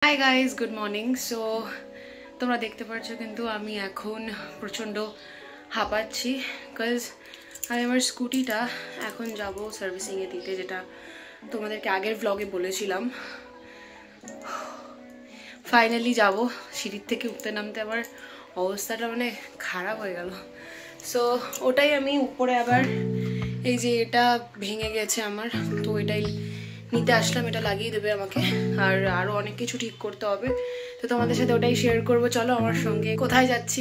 Hi guys, good morning. So তোমরা দেখতে পাচ্ছ কিন্তু আমি এখন প্রচণ্ড হাঁপাচ্ছি, বিকজ আমি আমার স্কুটিটা এখন যাব সার্ভিসিংয়ে দিতে, যেটা তোমাদেরকে আগের ব্লগে বলেছিলাম। ফাইনালি যাব। সিঁড়ির থেকে উঠতে নামতে আমার অবস্থাটা মানে খারাপ হয়ে গেল। সো ওটাই আমি উপরে আবার এই যে এটা ভেঙে গেছে আমার, তো এটাই নিতে আসলাম। এটা লাগিয়ে দেবে আমাকে, আর আরও অনেক কিছু ঠিক করতে হবে। তো তোমাদের সাথে ওটাই শেয়ার করবো। চলো আমার সঙ্গে, কোথায় যাচ্ছি,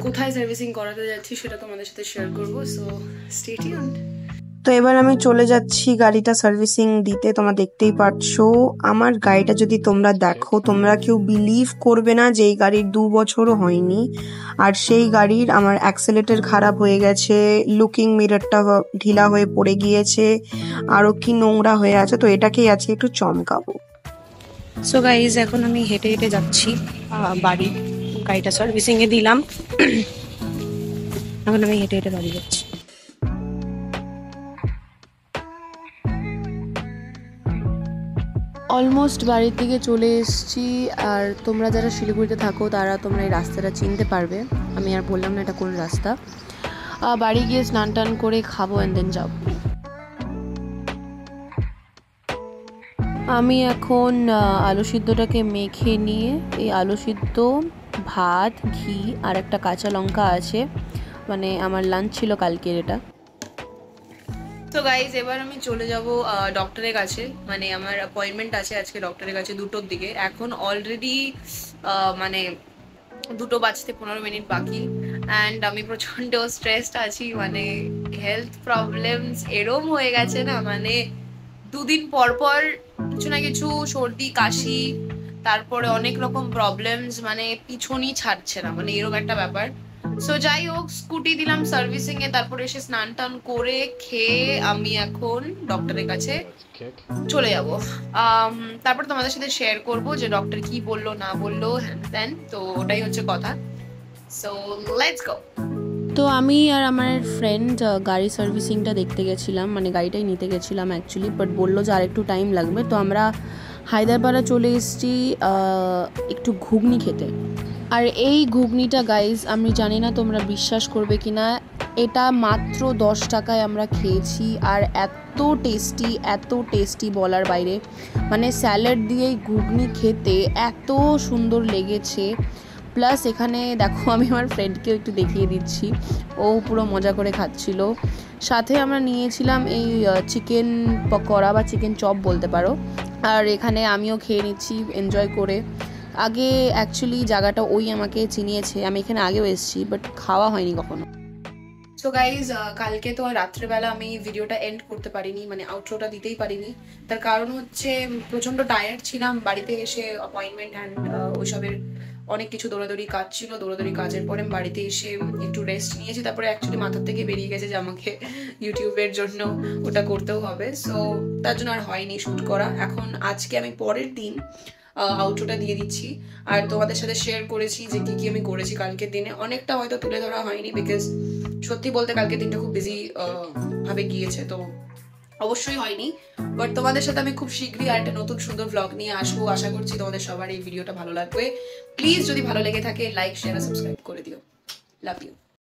কোথায় সার্ভিসিং করাতে যাচ্ছি সেটা তোমাদের সাথে শেয়ার করবো। So stay tuned. তো এবার আমি চলে যাচ্ছি গাড়িটা সার্ভিসিং দিতে। তোমরা দেখতেই পাচ্ছো আমার গাড়িটা, যদি তোমরা দেখো তোমরা কেউ বিলিভ করবে না যে এই গাড়ির 2 বছরও হয়নি, আর সেই গাড়ির আমার অ্যাক্সেলেটর খারাপ হয়ে গেছে, লুকিং মিররটা ঢিলা হয়ে পড়ে গিয়েছে, আরও কি নোংরা হয়ে আছে। তো এটাকেই আজকে একটু চমকাবো। সো গাইজ, এখন আমি হেঁটে হেঁটে যাচ্ছি বাড়ি। গাড়িটা সার্ভিসিংয়ে দিলাম, এখন আমি হেঁটে হেঁটে বাড়ি যাচ্ছি। অলমোস্ট বাড়ির দিকে চলে এসেছি। আর তোমরা যারা শিলিগুড়িতে থাকো তারা তোমরা এই রাস্তাটা চিনতে পারবে। আমি আর বললাম না এটা কোন রাস্তা। বাড়ি গিয়ে স্নান টান করে খাবো অ্যান্ড দেন যাব। আমি এখন আলু সিদ্ধটাকে মেখে নিয়ে, এই আলু সিদ্ধ, ভাত, ঘি আর একটা কাঁচা লঙ্কা আছে, মানে আমার লাঞ্চ ছিল কালকের এটা। তো গাইজ, এবার আমি চলে যাব ডক্টরের কাছে। মানে আমার অ্যাপয়েন্টমেন্ট আছে আজকে ডক্টরের কাছে 2টোর দিকে। এখন অলরেডি মানে 2টো বাজতে 15 মিনিট বাকি, অ্যান্ড আমি প্রচণ্ড স্ট্রেসড আছি। মানে হেলথ প্রবলেমস এরম হয়ে গেছে না, মানে 2 দিন পর পর কিছু না কিছু সর্দি কাশি, তারপরে অনেক রকম প্রবলেমস, মানে পিছনই ছাড়ছে না, মানে এরকম একটা ব্যাপার। সো যাই হোক, স্কুটি দিলাম সার্ভিসিং এ, তারপরে এসে স্নান টান করে খেয়ে আমি এখন ডক্টরের কাছে চলে যাব। তারপর তোমাদের সাথে শেয়ার করব যে ডক্টর কি বললো না বললো, হ্যান ত্যান। তো ওটাই হচ্ছে কথা। So let's go. তো আমি আর আমার ফ্রেন্ড গাড়ি সার্ভিসিংটা দেখতে গেছিলাম, মানে গাড়িটাই নিতে গেছিলাম অ্যাকচুয়ালি, বাট বললো যে আর একটু টাইম লাগবে। তো আমরা হায়দ্রাবাদে চলে এসেছি একটু ঘুগনি খেতে। আর এই ঘুগনিটা গাইজ, আমি জানি না তোমরা বিশ্বাস করবে কি না, এটা মাত্র 10 টাকায় আমরা খেয়েছি। আর এত টেস্টি বলার বাইরে। মানে স্যালাড দিয়ে ঘুগনি খেতে এত সুন্দর লেগেছে। প্লাস এখানে দেখো, আমি আমার ফ্রেন্ডকেও একটু দেখিয়ে দিচ্ছি, ও পুরো মজা করে খাচ্ছিল। সাথে আমরা নিয়েছিলাম এই চিকেন পকোড়া বা চিকেন চপ বলতে পারো। আর এখানে আমিও খেয়ে নিচ্ছি এনজয় করে। আগে অ্যাকচুয়ালি জায়গাটা ওই আমাকে চিনিয়েছে, আমি এখানে আগেও এসেছি, বাট খাওয়া হয়নি কখনো। সো গাইজ, কালকে তো রাত্রেবেলা আমি ভিডিওটা এন্ড করতে পারিনি, মানে আউটরোটা দিতেই পারিনি। তার কারণ হচ্ছে প্রচণ্ড টায়ার্ড ছিলাম। বাড়িতে এসে অ্যাপয়েন্টমেন্ট অ্যান্ড ওইসবের অনেক কিছু দৌড়াদৌড়ি কাজ ছিল। দৌড়াদৌড়ি কাজের পরে বাড়িতে এসে একটু রেস্ট নিয়েছি। তারপরে অ্যাকচুয়ালি মাথার থেকে বেরিয়ে গেছে যে আমাকে ইউটিউবের জন্য ওটা করতেও হবে। সো তার জন্য আর হয়নি শ্যুট করা। এখন আজকে আমি পরের দিন আউটরোটা দিয়ে দিচ্ছি, আর তোমাদের সাথে শেয়ার করেছি যে কি কি আমি করেছি কালকের দিনে। অনেকটা হয়তো তুলে ধরা হয়নি, বিকজ সত্যি বলতে কালকের দিনটা খুব বিজি ভাবে গিয়েছে, তো অবশ্যই হয়নি। বাট তোমাদের সাথে আমি খুব শীঘ্রই আর একটা নতুন সুন্দর ব্লগ নিয়ে আসবো। আশা করছি তোমাদের সবার এই ভিডিওটা ভালো লাগবে। প্লিজ যদি ভালো লেগে থাকে লাইক, শেয়ার আর সাবস্ক্রাইব করে দিও। Love you.